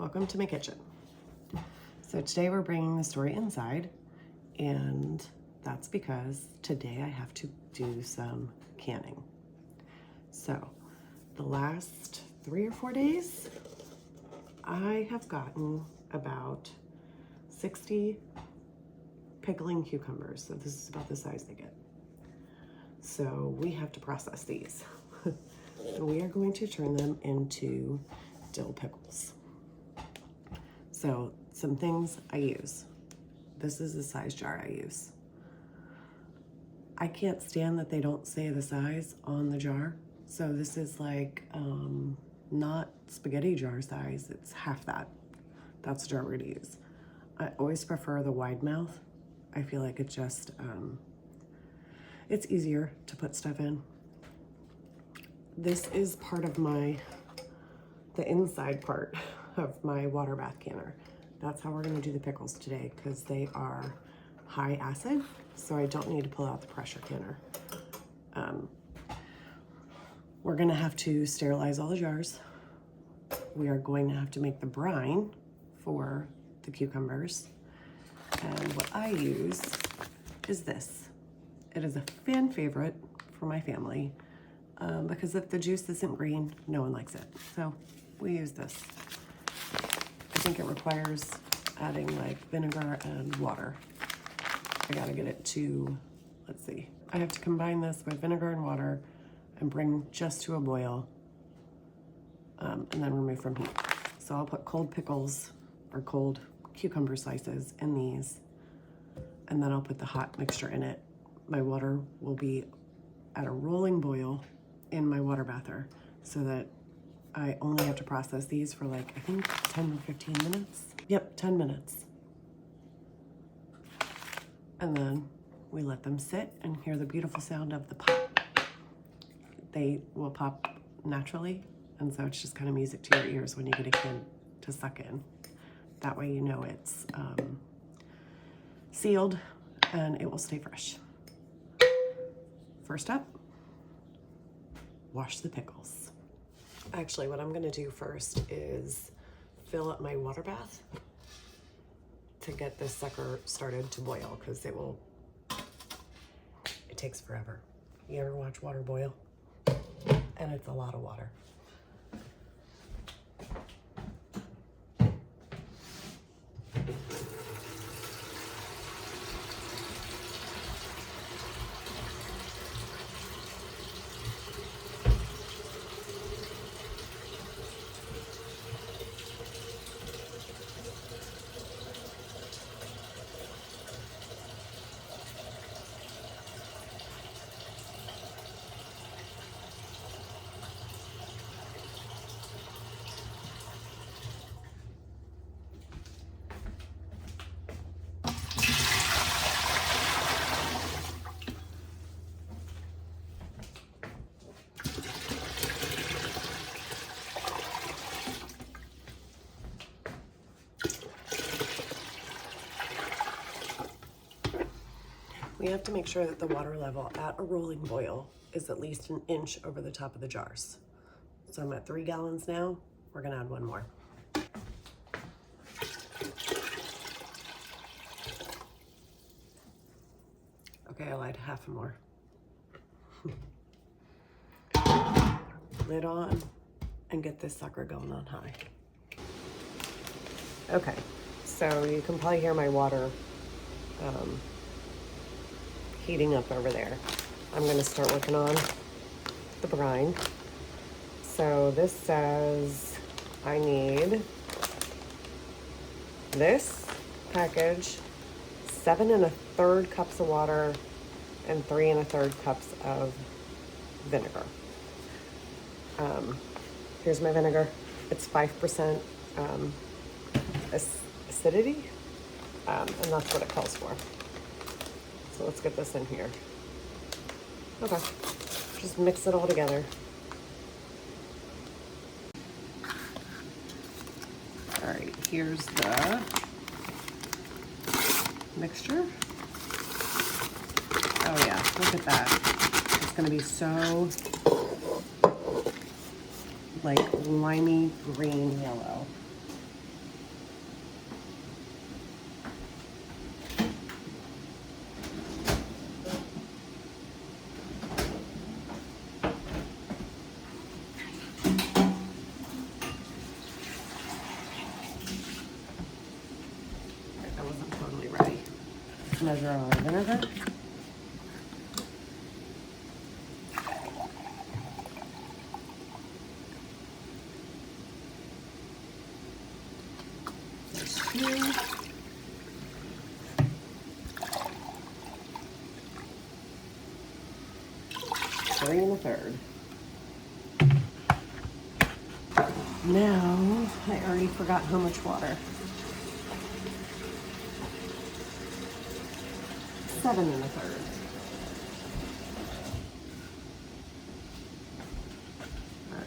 welcome to my kitchen. So today we're bringing the story inside, and that's because today I have to do some canning. So the last 3 or 4 days, I have gotten about 60 pickling cucumbers. So this is about the size they get. So we have to process these. And we are going to turn them into dill pickles. So some things I use. This is the size jar I use. I can't stand that they don't say the size on the jar. So this is like not spaghetti jar size, it's half that. That's the jar we're gonna use. I always prefer the wide mouth. I feel like it's just, it's easier to put stuff in. This is part of the inside part of my water bath canner. That's how we're gonna do the pickles today because they are high acid, so I don't need to pull out the pressure canner. We're gonna have to sterilize all the jars. We are going to have to make the brine for the cucumbers. And what I use is this. It is a fan favorite for my family because if the juice isn't green, no one likes it. So we use this. I think it requires adding like vinegar and water. I gotta get it to, let's see. I have to combine this with vinegar and water and bring just to a boil and then remove from heat. So I'll put cold pickles or cold cucumber slices in these, and then I'll put the hot mixture in it. My water will be at a rolling boil in my water bather so that I only have to process these for like, I think 10 or 15 minutes. Yep, 10 minutes. And then we let them sit and hear the beautiful sound of the pop. They will pop naturally, and so it's just kind of music to your ears when you get a kid to suck in. That way you know it's sealed and it will stay fresh. First up, wash the pickles. Actually, what I'm gonna do first is fill up my water bath to get this sucker started to boil because it takes forever. You ever watch water boil? And it's a lot of water. We have to make sure that the water level at a rolling boil is at least an inch over the top of the jars. So I'm at 3 gallons now. We're gonna add 1 more. Okay, I'll add half more. Lid on and get this sucker going on high. Okay, so you can probably hear my water heating up over there. I'm gonna start working on the brine. So this says I need this package, 7 1/3 cups of water and 3 1/3 cups of vinegar. Here's my vinegar. It's 5% acidity, and that's what it calls for. So let's get this in here. Okay, just mix it all together. All right, here's the mixture. Oh yeah, look at that. It's gonna be so like limey green yellow. measure our vinegar. There's 2. 3 1/3. Now, I already forgot how much water. 7 1/3. All right.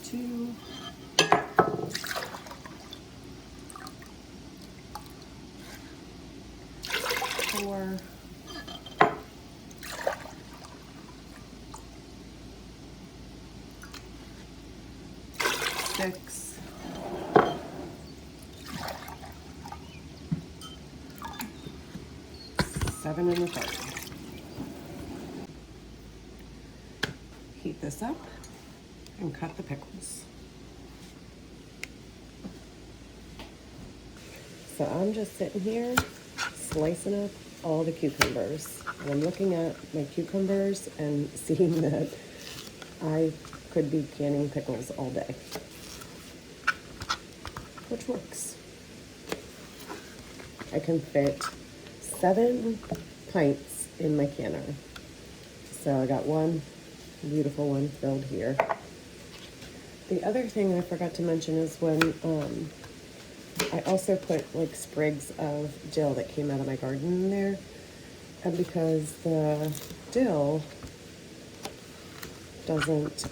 2. 4. 6. 7 1/3. Heat this up and cut the pickles. So I'm just sitting here slicing up all the cucumbers. And I'm looking at my cucumbers and seeing that I could be canning pickles all day, which works. I can fit 7 pints in my canner. So I got one beautiful one filled here. The other thing I forgot to mention is when I also put like sprigs of dill that came out of my garden in there. And because the dill doesn't,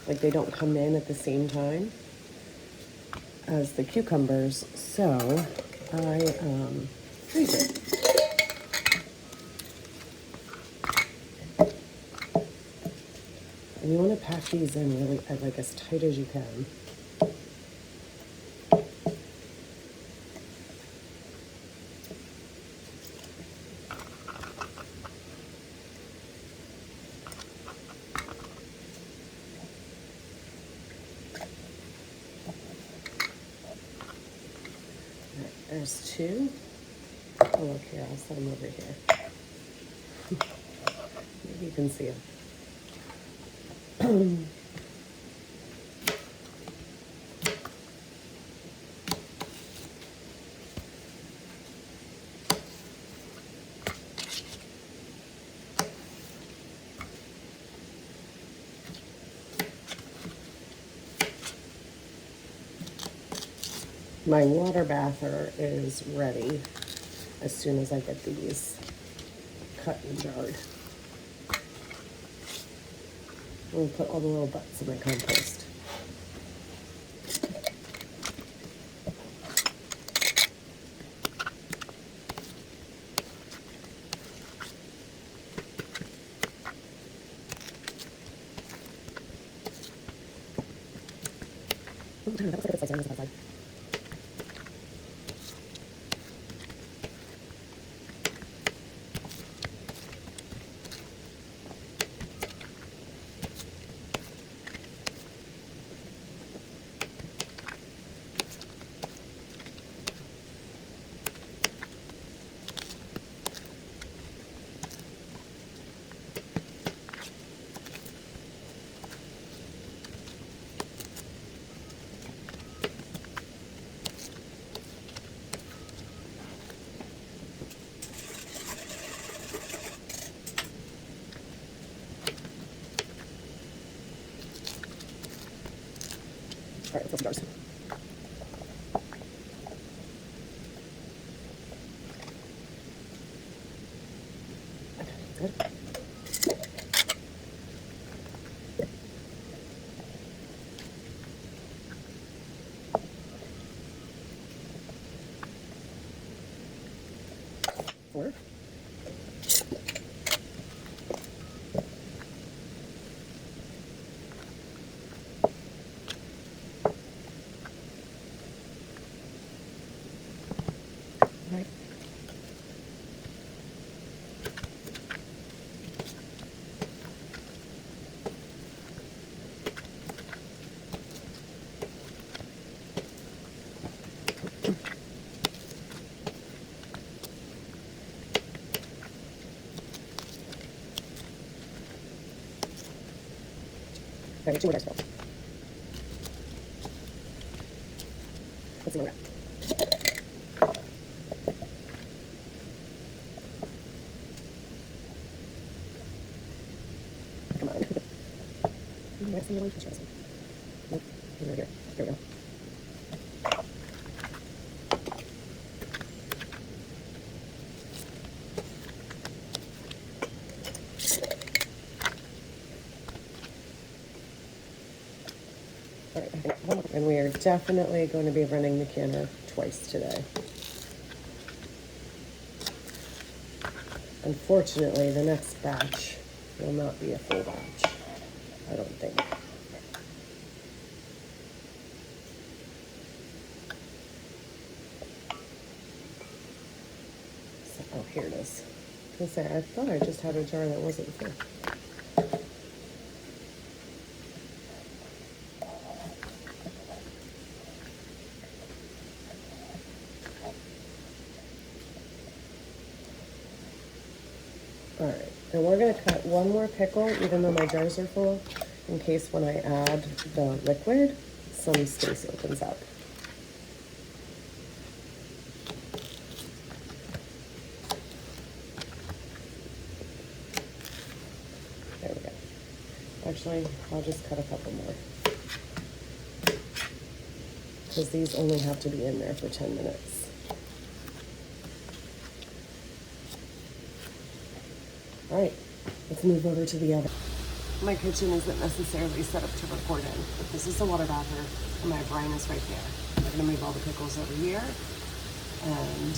like they don't come in at the same time as the cucumbers, so I freeze it. And you want to pack these in really like as tight as you can. There's 2. Oh, look here, I'll set them over here. Maybe you can see them. My water bather is ready as soon as I get these cut and jarred. I'm going to put all the little butts in my compost. All right, let's go. Okay, good. Four. Right. Okay, 2 more dice pills. Let's see what we're at. Come on. That's the one. Nope. Right here. There we go. All right, I think one more. And we are definitely going to be running the canner twice today. Unfortunately, the next batch will not be a full batch, I don't think. So, oh, here it is. I was gonna say, I thought I just had a jar that wasn't full. All right, and we're gonna cut one more pickle, even though my jars are full, in case when I add the liquid, some space opens up. There we go. Actually, I'll just cut a couple more, because these only have to be in there for 10 minutes. All right, let's move over to the oven. My kitchen isn't necessarily set up to record in, but this is the water bathroom, and my brine is right there. I'm gonna move all the pickles over here and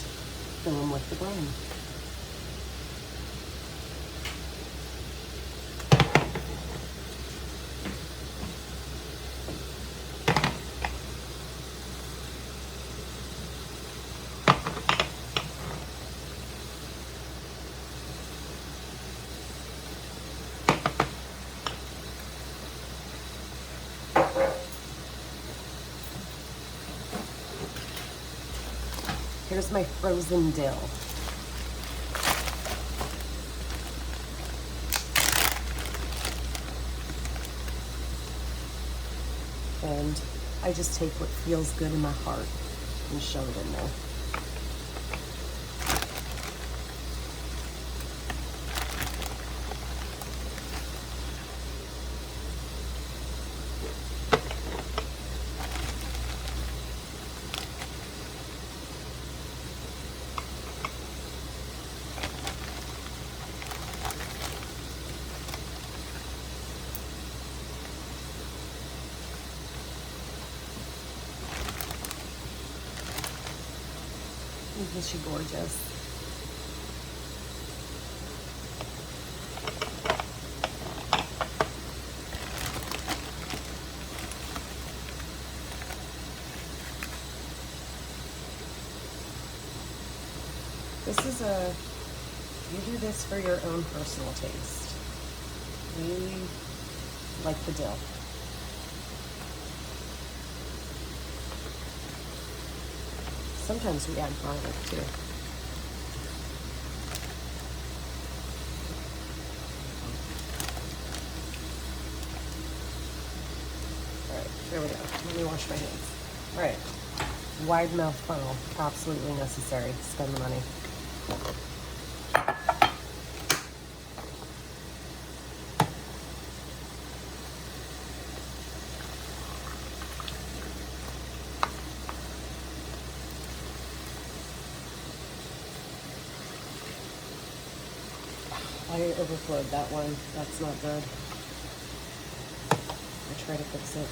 fill them with the brine. Here's my frozen dill. And I just take what feels good in my heart and shove it in there. Isn't she gorgeous? This is you do this for your own personal taste. We like the dill. Sometimes we add garlic too. All right, there we go. Let me wash my hands. All right, wide mouth funnel, absolutely necessary. Spend the money. I overflowed that one. That's not good. I'll try to fix it.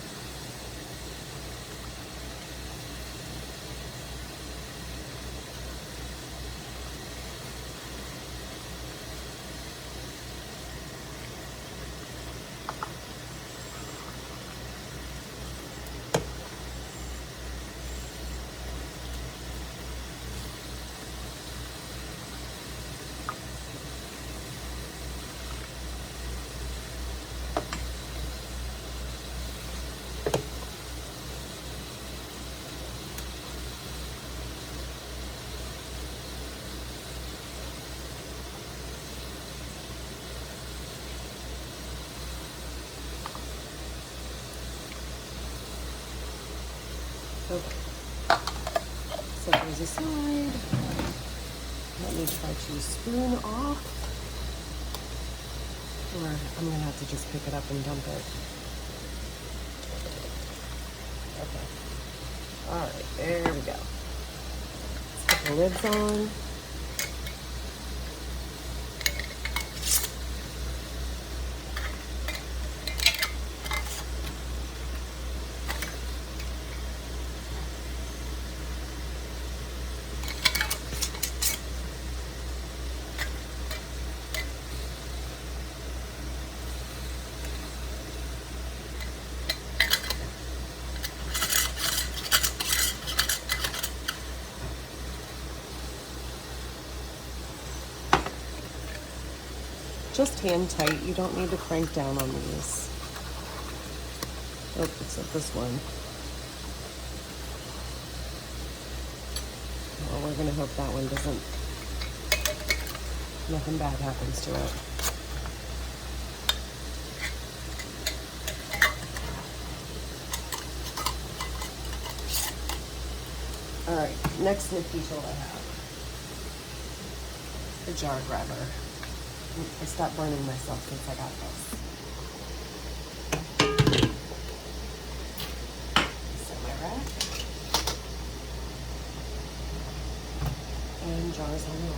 Okay. Set those aside. Let me try to spoon off. Or I'm gonna have to just pick it up and dump it. Okay. All right, there we go. Let's put the lids on. Just hand tight. You don't need to crank down on these. Oh, except this one. Well, we're gonna hope that one doesn't, nothing bad happens to it. All right, next nifty tool I have, the jar grabber. I stopped burning myself since I got this. Set my rack. And jars on the rack.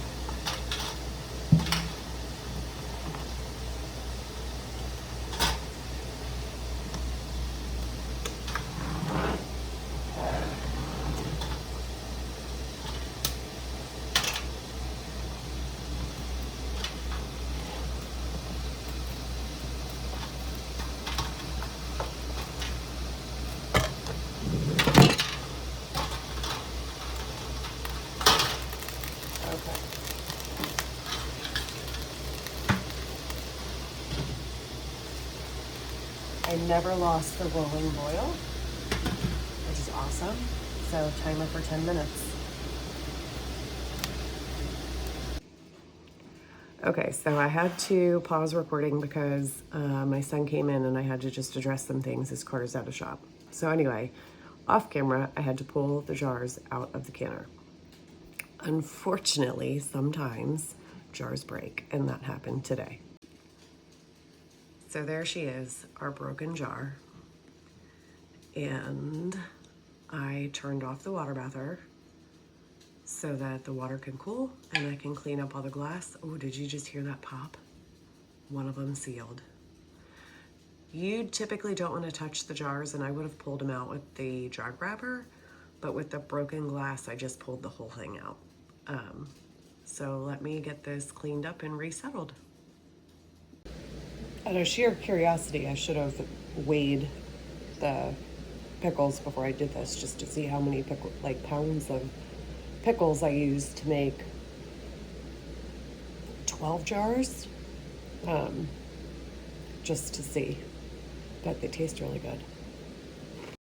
I never lost the rolling boil, which is awesome. So timer for 10 minutes. Okay, so I had to pause recording because my son came in and I had to just address some things as Carter's out of shop. So anyway, off camera, I had to pull the jars out of the canner. Unfortunately, sometimes jars break, and that happened today. So there she is, our broken jar. And I turned off the water bather so that the water can cool and I can clean up all the glass. Oh, did you just hear that pop? One of them sealed. You typically don't want to touch the jars, and I would have pulled them out with the jar grabber, but with the broken glass, I just pulled the whole thing out. So let me get this cleaned up and resettled. Out of sheer curiosity, I should have weighed the pickles before I did this, just to see how many pounds of pickles I used to make 12 jars, just to see. But they taste really good.